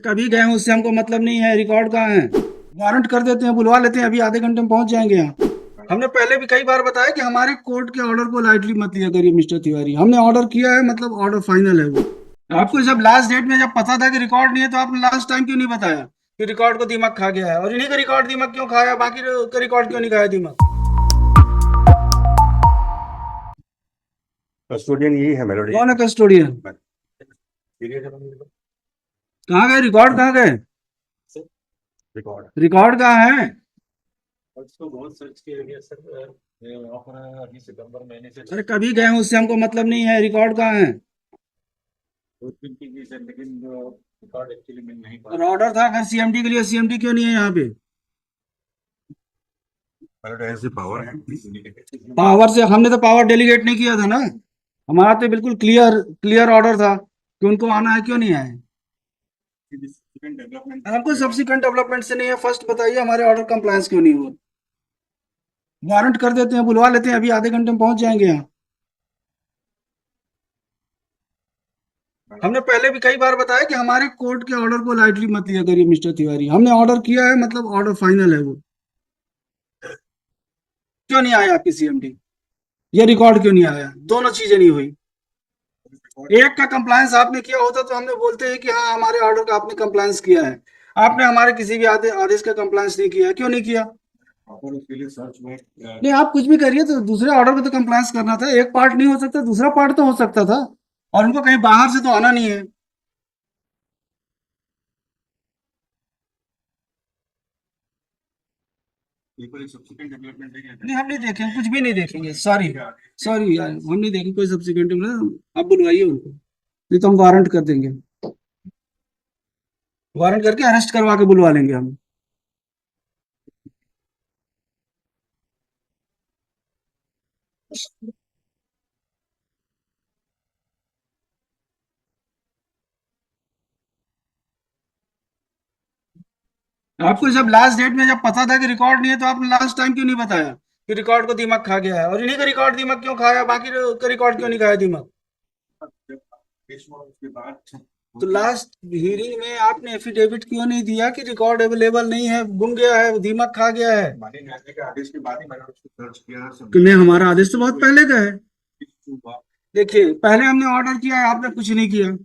कभी गए हैं उससे हमको मतलब नहीं है। रिकॉर्ड कहाँ है? वारंट कर देते हैं, बुलवा लेते हैं, अभी आधे घंटे में पहुंच जाएंगे यहाँ। हमने पहले भी कई बार बताया कि हमारे कोर्ट के ऑर्डर को लाइटली मत लिया करिए मिस्टर तिवारी। हमने ऑर्डर किया है, मतलब ऑर्डर फाइनल है वो। आपको जब लास्ट डेट में जब पता था कि रिकॉर्ड नहीं है तो आपने लास्ट टाइम क्यों नहीं बताया कि रिकॉर्ड को दिमाग खा गया है? और इन्हीं का रिकॉर्ड दिमाग क्यों खाया, बाकी का रिकॉर्ड क्यों नहीं खाया दिमाग? कस्टोडियन यही है मेलोडी। कौन है कस्टोडियन? कहाँ गए रिकॉर्ड, कहाँ गए रिकॉर्ड रिकॉर्ड? कहाँ है? उसको बहुत सर्च किया गया सर। अपना अभी सितंबर महीने से अरे कभी गए हैं उससे हमको मतलब नहीं है। रिकॉर्ड कहाँ है? की सर, लेकिन रिकॉर्ड एक्चुअली मिल नहीं पा और ऑर्डर था अगर सीएमडी के लिए, सीएमडी क्यों नहीं है यहाँ पे? मेलोडी पावर है। पावर से हमने तो पावर डेलीगेट नहीं किया था ना। हमारा तो बिल्कुल क्लियर क्लियर ऑर्डर था कि उनको आना है, क्यों नहीं आए? डेवलपमेंट हमको सब्सिक्वेंट डेवलपमेंट से नहीं है, फर्स्ट बताइए हमारे ऑर्डर कंप्लायंस क्यों नहीं हुआ? वारंट कर देते हैं, बुलवा लेते हैं, अभी आधे घंटे में पहुंच जाएंगे यहाँ। हमने पहले भी कई बार बताया कि हमारे कोर्ट के ऑर्डर को लाइटली मत लिया करिए मिस्टर तिवारी। हमने ऑर्डर किया है, मतलब ऑर्डर फाइनल है वो। क्यों नहीं आया आपकी सीएमडी? ये रिकॉर्ड क्यों नहीं आया? दोनों चीजें नहीं हुई। एक का कंप्लायंस आपने किया होता तो हमने बोलते हैं कि हाँ हमारे ऑर्डर का आपने कंप्लायंस किया है। आपने हमारे किसी भी आदेश का कंप्लायंस नहीं किया। क्यों नहीं किया? उसके लिए सर्च में नहीं, आप कुछ भी करिए, तो दूसरे ऑर्डर को तो कंप्लायंस करना था। एक पार्ट नहीं हो सकता, दूसरा पार्ट तो हो सकता था। और उनको कहीं बाहर से तो आना नहीं है। सब्सिक्वेंट डेवलपमेंट नहीं, हम नहीं देखेंगे, कुछ भी नहीं देखेंगे। सॉरी सॉरी यार, हम नहीं देखेंगे कोई सब्सिक्वेंट। आप बुलवाइए उनको, नहीं तो हम वारंट कर देंगे। वारंट करके अरेस्ट करवा के बुलवा लेंगे हम। आपको जब लास्ट डेट में जब पता था कि रिकॉर्ड नहीं है तो आपने लास्ट टाइम क्यों नहीं बताया कि रिकॉर्ड को दिमाग खा गया है? और इन्हीं का रिकॉर्ड दिमाग क्यों खाया, बाकी का रिकॉर्ड क्यों नहीं खाया दिमाग? उसके बाद तो लास्ट हियरिंग में आपने एफिडेविट क्यों नहीं दिया कि रिकॉर्ड अवेलेबल नहीं है, गुम गया है, दिमाग खा गया है? माननीय न्यायालय के आदेश के बाद ही मैंने उसको सर्च किया कि नहीं, हमारा आदेश तो बहुत पहले का है। देखिए, पहले हमने ऑर्डर किया है, आपने कुछ नहीं किया।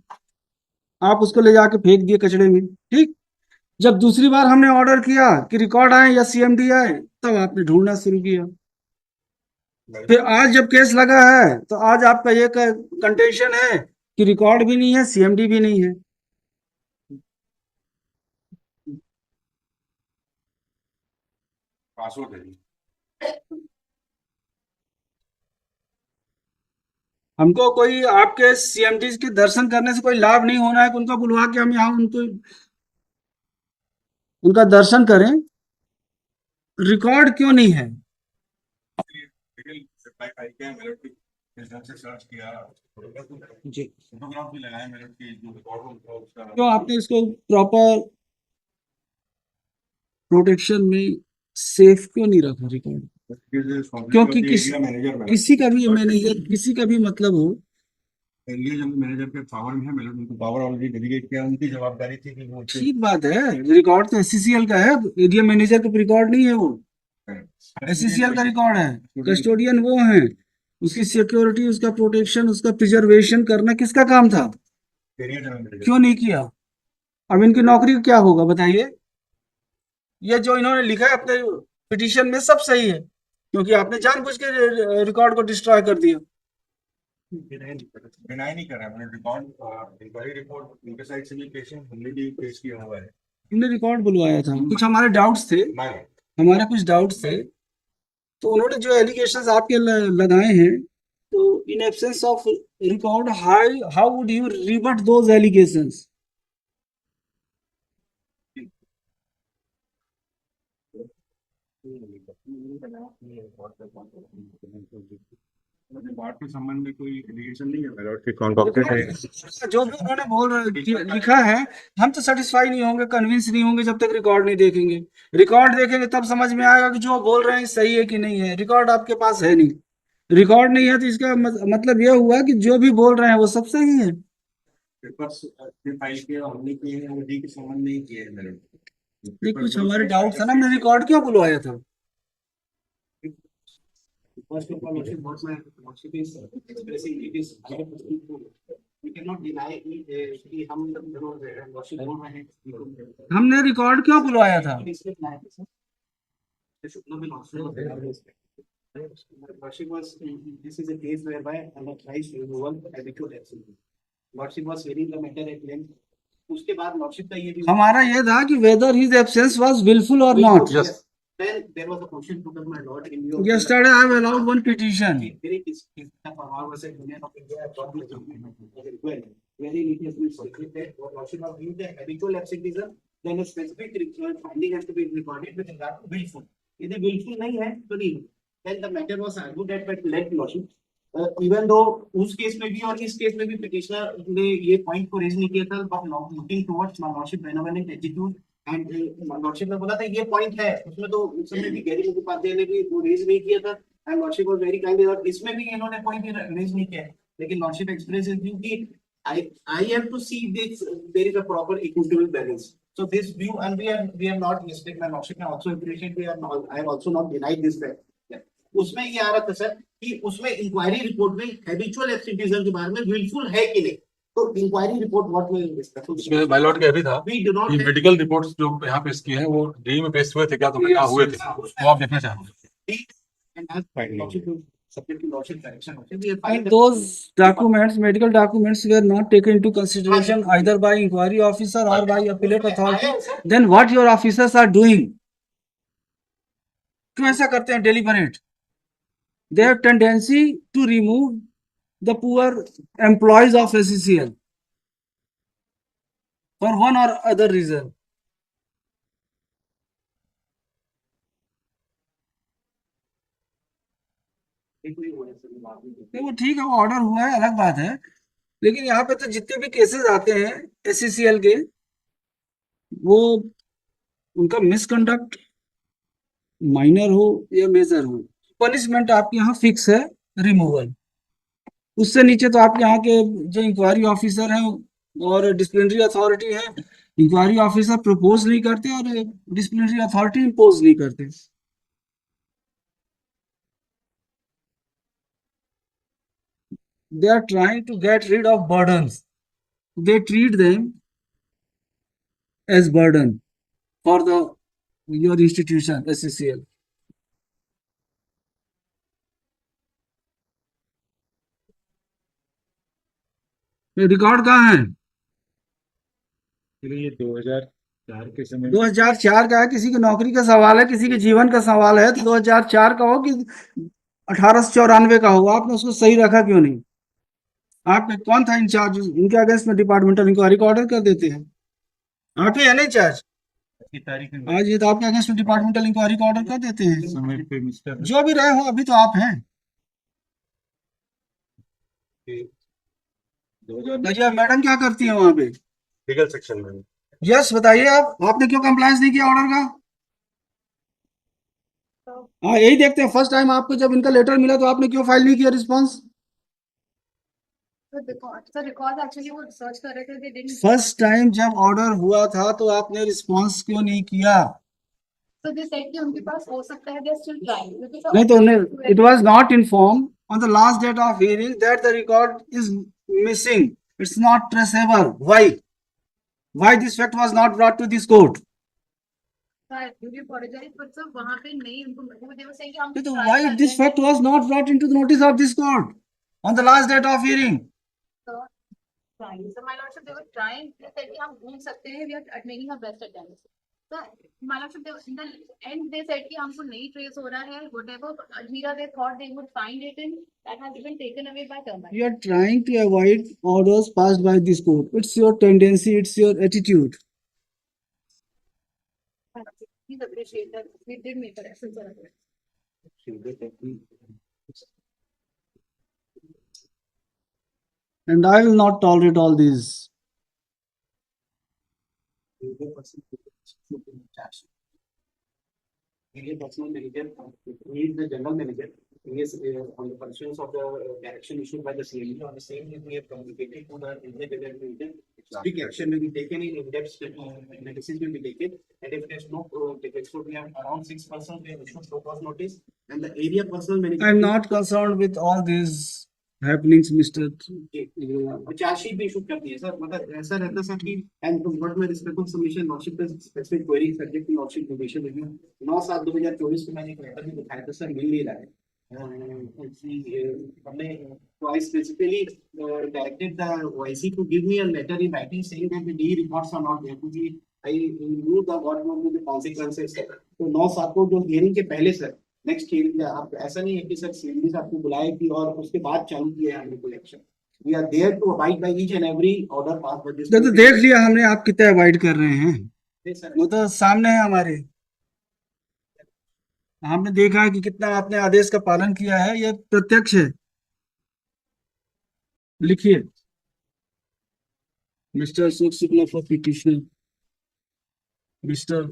आप उसको ले जाके फेंक दिए कचड़े में, ठीक। जब दूसरी बार हमने ऑर्डर किया कि रिकॉर्ड आए या सीएमडी आए, तब आपने ढूंढना शुरू किया। फिर आज जब केस लगा है तो आज आपका ये कंटेंशन है कि रिकॉर्ड भी नहीं है, सीएमडी भी नहीं है। पासवर्ड है। हमको कोई आपके सीएमडी के दर्शन करने से कोई लाभ नहीं होना है कि उनको बुलवा के हम यहाँ उनको उनका दर्शन करें। रिकॉर्ड क्यों नहीं है? सर्च किया, जी, फोटोग्राफ भी लगाया मेलोडी की, जो रिकॉर्ड था उसका। क्यों आपने इसको प्रॉपर प्रोटेक्शन में सेफ क्यों नहीं रखा रिकॉर्ड? क्योंकि किसी का भी मैनेजर, किसी का भी मतलब हो, एरिया जनरल मैनेजर के पावर में है, मेलोडी उनको पावर ऑलरेडी डेलीगेट किया, उनकी जवाबदारी थी कि वो ठीक बात है। रिकॉर्ड तो एससीसीएल का है, एरिया मैनेजर का रिकॉर्ड नहीं है वो। एससीसीएल का रिकॉर्ड है, कस्टोडियन वो है। उसकी सिक्योरिटी, उसका प्रोटेक्शन, उसका प्रिजर्वेशन करना किसका काम था? Area general manager. क्यों नहीं किया? अब इनकी नौकरी का क्या होगा बताइए? ये जो इन्होंने लिखा है अपने पिटीशन में सब सही है, क्योंकि आपने जानबूझ के रिकॉर्ड को डिस्ट्रॉय कर दिया। डिनाई नहीं कर रहा है, मैंने रिकॉर्ड इंक्वायरी रिपोर्ट उनके साइड से भी पेश हमने भी पेश किया हुआ है। हमने रिकॉर्ड बुलवाया था, कुछ हमारे डाउट्स थे, हमारे कुछ डाउट्स थे, तो उन्होंने जो एलिगेशंस आपके लगाए हैं, तो in absence of record how would you रिबट those allegations? बात के संबंध में कोई एलिगेशन नहीं है मेलोडी के कॉन्कॉक्टेड है। जो भी उन्होंने लिखा है, हम तो सेटिस्फाई नहीं होंगे, कन्विंस नहीं होंगे जब तक रिकॉर्ड नहीं देखेंगे। रिकॉर्ड देखेंगे तब समझ में आएगा कि जो बोल रहे हैं सही है कि नहीं है। रिकॉर्ड आपके पास है नहीं, रिकॉर्ड नहीं है, तो इसका मतलब यह हुआ कि जो भी बोल रहे हैं वो सब सही है। पेपर्स फाइल किए हमने किए हैं, वो डी के सामान नहीं किए हैं मेरे। ये कुछ हमारे डाउट था ना, हमने रिकॉर्ड क्यों बुलवाया था? First of all, what my lordship is expressing, it is 100%. We cannot deny कि हम lordship बोल रहे हैं। हमने रिकॉर्ड क्यों बुलवाया था? इसलिए बुलाया था, sir. There should not be lordship. Lordship was, this is a case whereby unauthorized removal habitual absence. Lordship was hearing the matter at length. उसके बाद lordship का ये भी हमारा ये था कि whether his absence was willful or not. Yes. Then there was a question put up, my lord, in your. Yesterday I have allowed one petition. Very was a Union of India got this document. Well, very neatly stated what lordship of viewed the habitual absenteeism, then a specific finding has to be recorded with regard to willful. यदि willful नहीं है तो नहीं, then the matter was argued at by late lordship. Even though उस case में भी और इस केस में भी petitioner ने ये point को raise नहीं किया था, but looking towards my lordship benevolent attitude and lordship ने बोला था ये point है, उसमें तो उस समय भी गैरी मुखोपाध्याय ने भी वो raise नहीं किया था, and lordship was very kind और इसमें भी इन्होंने कोई भी raise नहीं किया, लेकिन lordship express his view कि I have to see this, there is a proper equitable balance. So this view, and we have not listed, my lordship ने also appreciate, I have also not denied this fact. उसमें ये आ रहा था sir कि उसमें inquiry report में habitual absenteeism के बारे में विलफुल है कि नहीं, तो inquiry report what will discuss इसमें माय लॉर्ड का भी था वी डू नॉट कि मेडिकल रिपोर्ट्स जो यहाँ पेश किए हैं वो डी में पेश हुए थे क्या, तो कहाँ हुए थे, वो आप देखना चाहेंगे। And as logic subject to logic direction we have And those documents, medical documents, were not taken into consideration either by inquiry officer or by appellate authority. Then what your officers are doing? क्यों ऐसा करते हैं deliberate? They have tendency to remove the poor employees of SCCL for one or other reason. नहीं, वो ठीक है, वो order हुआ है, अलग बात है, लेकिन यहाँ पे तो जितने भी केसेस आते हैं SCCL के, वो उनका मिसकंडक्ट माइनर हो या मेजर हो, पनिशमेंट आपके यहाँ फिक्स है, रिमूवल। उससे नीचे तो आपके यहाँ के जो इंक्वायरी ऑफिसर हैं और डिसिप्लिनरी अथॉरिटी है, इंक्वायरी ऑफिसर प्रपोज नहीं करते और डिसिप्लिनरी अथॉरिटी इम्पोज नहीं करते। They are trying to get rid of burdens. They treat them as burden for your institution SCCL. ये रिकॉर्ड कहाँ है? ये 2004 के समय 2004 का है, किसी की नौकरी का सवाल है, किसी के जीवन का सवाल है, तो 2004 का हो कि 1894 का हो, आपने उसको सही रखा क्यों नहीं? आपके कौन था इंचार्ज? उनके अगेंस्ट में डिपार्टमेंटल इंक्वायरी का ऑर्डर कर देते हैं, आप ही है ना इंचार्ज? की तारीख में आज ये तो आपके अगेंस्ट में डिपार्टमेंटल इंक्वायरी का ऑर्डर कर देते हैं। समय पे मिस्टर जो भी रहे हो, अभी तो आप हैं। 2000 भैया मैडम क्या करती है वहां पे? लीगल सेक्शन में यस बताइए, आपने क्यों कंप्लायंस नहीं किया ऑर्डर का? हाँ, यही देखते हैं, फर्स्ट टाइम आपको जब इनका लेटर मिला तो आपने क्यों फाइल नहीं किया रिस्पॉन्स? रिकॉर्ड एक्चुअली वो रिसर्च कर रहे थे, they didn't- फर्स्ट टाइम जब ऑर्डर हुआ था तो आपने रिस्पॉन्स क्यों नहीं किया? So they said कि उनके पास हो सकता है, they are still trying. Because नहीं तो it was not inform on the last date of hearing that the record is missing, it's not traceable. Why this fact was not brought to this court? I really apologize, but sir वहाँ पे नहीं उनको, they were saying कि हम तो try why कर this रहे हैं। Fact was not brought into the notice of this court on the last date of hearing? So my lordship, they were trying, they said कि हम ढूंढ सकते हैं, we are making our best attempt. So my lordship, they, in the end they said कि हमको नहीं trace हो रहा है, whatever Ajmera they thought they would find it in, that has been taken away by termites. You are trying to avoid orders passed by this court. It's your tendency, it's your attitude. Please appreciate that we did make a reference on it. And I will not tolerate all these. area personnel manager, he is the general manager. He is on the pursuance of the direction issued by the CMD. On the same day, we have communicated to the area development agent. Strict action will be taken in in-depth analysis will be taken. And if there's no tickets, so we have around 6%, we have issued show cause notice. And the area personnel manager. I'm not concerned with all these happenings, Mr. Chargesheet भी issue कर दी है sir, मतलब ऐसा रहता sir कि and what my respectful submission lordship पे specific query subject to lordship division review 9/7/2024 को मैंने एक लेटर भी दिखाया था सर, मिल नहीं रहा है। हमने twice specifically directed the OIC to give me a letter in writing saying that the DE reports are not there क्योंकि I knew the what would be the consequences। तो 9/7 को जो हियरिंग के पहले सर नेक्स्ट हियरिंग आप ऐसा नहीं है कि सर सीएमडी साहब को बुलाए कि और उसके बाद चालू किया हमने कोई action. We are there to abide by each and every order pass by this. तो देख लिया हमने आप कितना अवॉइड कर रहे हैं, सर वो तो सामने है हमारे। हमने देखा है कि कितना आपने आदेश का पालन किया है, ये प्रत्यक्ष है। लिखिए mister Ashok Shukla for petitioner, mister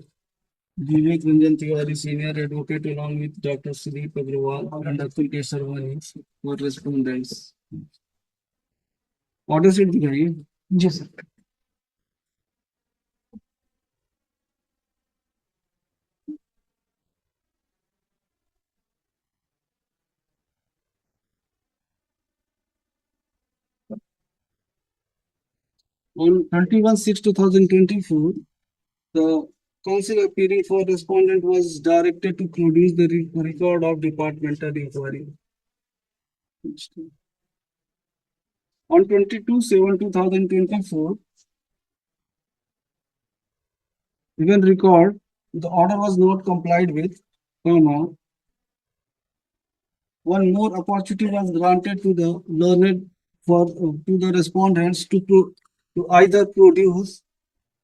Vivek Ranjan Tiwari, senior advocate, along with Dr. Sudeep Agrawal and Atul Kesarwani for respondents. Order sheet दिखाइए। जी sir. On 21/6/2024, the council appearing for respondent was directed to produce the record of departmental inquiry. On 22/7/2024, even record the order was not complied with, one more opportunity was granted to the learned to the respondents to either produce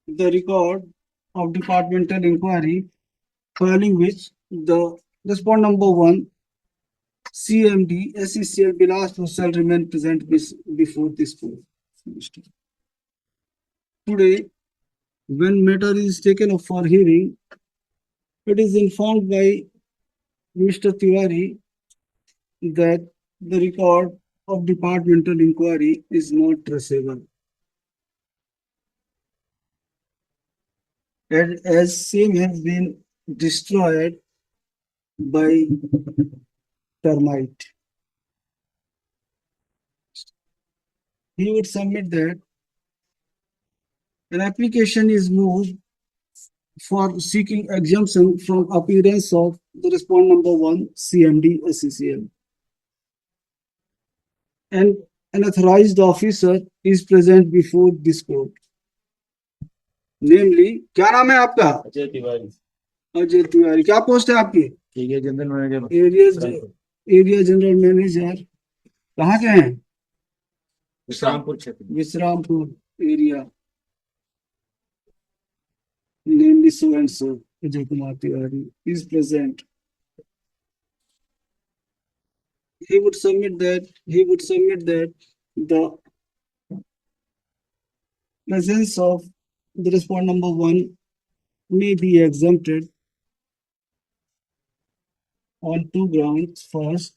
the record of departmental inquiry, following which the respondent number 1 CMD SECL Bilaspur shall remain present before this court. Today, when matter is taken up for hearing, it is informed by Mr. Tiwari that the record of departmental inquiry is not traceable, and as same has been destroyed by termite. He would submit that an application is moved for seeking exemption from appearance of the respondent number 1 CMD SECL, and an authorized officer is present before this court. Namely, क्या नाम है आपका? अजय तिवारी, अजय तिवारी। क्या post है आपकी? Area general manager, area general manager. कहाँ के हैं? विश्रामपुर क्षेत्र। Vishrampur area. Namely so and so, Ajay Kumar Tiwari is present. He would submit that the presence of the respondent number 1 may be exempted on 2 grounds. First,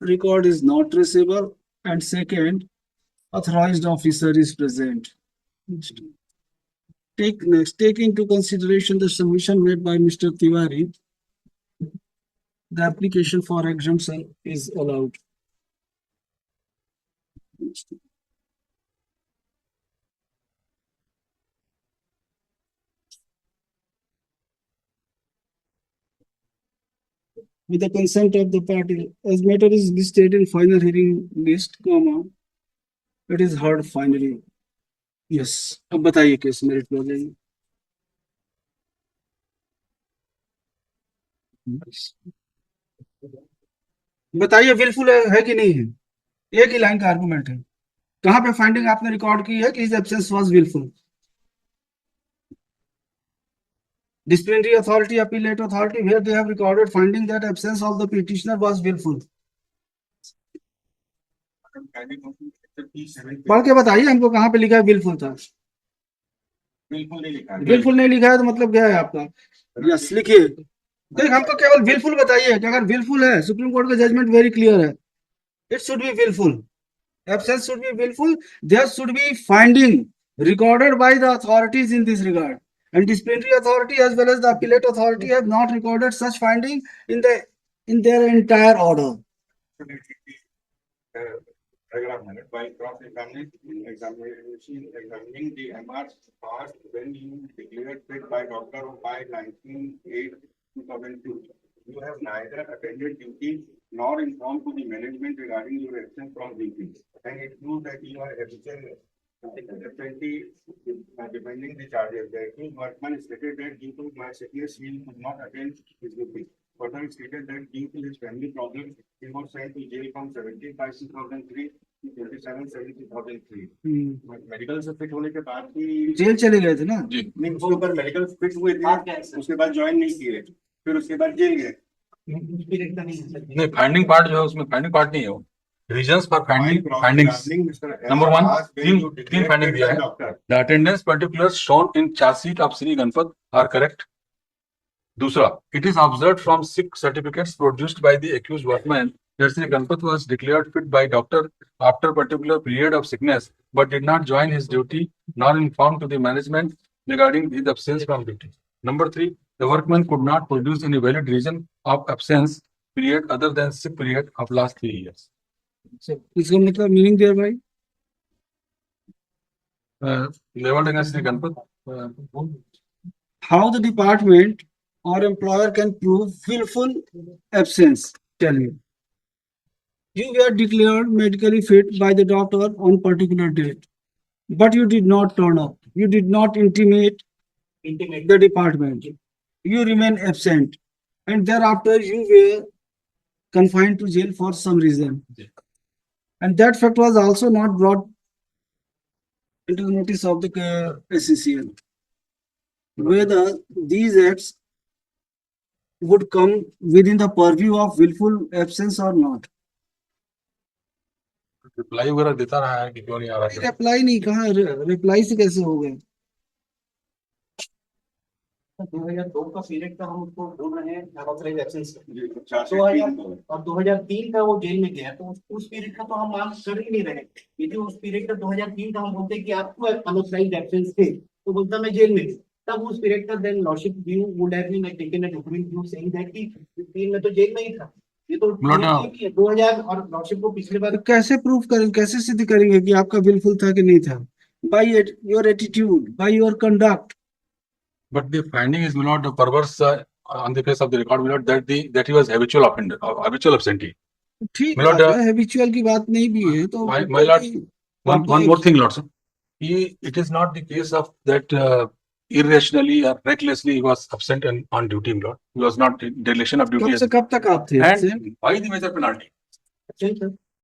record is not traceable, and second, authorized officer is present. Take into consideration the submission made by Mr. Tiwari, the application for exemption is allowed. With the consent of the party, as matter is listed in final hearing list, it is heard finally. Yes, अब बताइए case merit पे हो जाएगी। बताइए wilful है कि नहीं है? एक ही लाइन का आर्गुमेंट है। कहाँ पे फाइंडिंग आपने रिकॉर्ड की है कि his absence was wilful? Disciplinary authority, appellate authority, where they have recorded finding that absence of the petitioner was willful. पढ़ के बताइए हमको कहाँ पे लिखा है willful था? बिल्कुल नहीं लिखा है। willful नहीं लिखा है तो मतलब क्या है आपका? यस लिखिए। देख हमको केवल विलफुल बताइए कि अगर विलफुल है, सुप्रीम कोर्ट का जजमेंट वेरी क्लियर है, it should be wilful, absence should be willful, there should be finding recorded by the authorities in this regard, and disciplinary authority as well as the appellate authority have not recorded such finding in their entire order. Paragraph 100 by examining the MR's past when you declared fit by doctor by 19/8/2002. You have neither attended duty nor informed to the management regarding your absence from duty, and it proves that you are absently defending the charges. The accused workman stated that due to my sickness, he could not attend his duty. Further stated that due to his family problems, he was sent to jail from 17/2003 to 27/7/2003. Medical से fit होने के बाद भी jail चले गए थे ना? जी नहीं, उसके ऊपर मेडिकल फिट हुए थे, उसके बाद ज्वाइन नहीं किए, फिर उसके बाद जेल गए। उस पीरियड का नहीं है। नहीं, फाइंडिंग पार्ट जो है उसमें फाइंडिंग पार्ट नहीं है वो, reasons for findings. Number one, तीन फाइंडिंग दिया है। The attendance particulars shown in chargesheet of Shri Ganpat are correct. दूसरा, it is observed from sick certificates produced by the accused workman that Sri Ganpat was declared fit by doctor after particular period of sickness, but did not join his duty nor informed to the management regarding his absence from duty. Number three, the workman could not produce any valid reason of absence period other than sick period of last 3 years. इसका मतलब meaning there भाई? Leveled against Sri Ganpat. How the department or employer can prove willful absence? Tell me. You were declared medically fit by the doctor on particular date, but you did not turn up. You did not intimate the department. You remain absent, and thereafter you were confined to jail for some reason. And that fact was also not brought into the notice of the SCCL. Whether these acts would come within the purview of willful absence or not. Reply वगैरह देता रहा है कि क्यों नहीं आ रहा है। Reply नहीं कहा, रिप्लाई से कैसे हो गए? 2002 का पीरियड का हम उसको बोल रहे हैं अनऑथराइज्ड एब्सेंस। 2003 और 2003 का वो जेल में गया, तो उस पीरियड का तो हम मांग कर ही नहीं रहे। यदि उस पीरियड का 2003 का हम बोलते कि आपको अनऑथराइज्ड एब्सेंस थे, तो बोलता मैं जेल में थी, तब उस पीरियड का then lordship view would have been taken a document view saying that कि 2003 में तो जेल में ही था। ये तो 2000 और लॉर्डशिप को पिछले बार तो कैसे प्रूफ करें, कैसे सिद्ध करेंगे कि आपका बिल्कुल था कि नहीं था? By your attitude, by your conduct. But the finding is not the perverse on the face of the record, not that he was habitual offender or habitual absentee. ठीक My lord, है, हैबिचुअल की बात नहीं भी है तो my lord, one more thing, Lord, sir. It is not the case of that irrationally or recklessly he was absent and on duty, Lord. He was not in dereliction of duty. कब से कब तक आप थे? And why the major penalty? absent,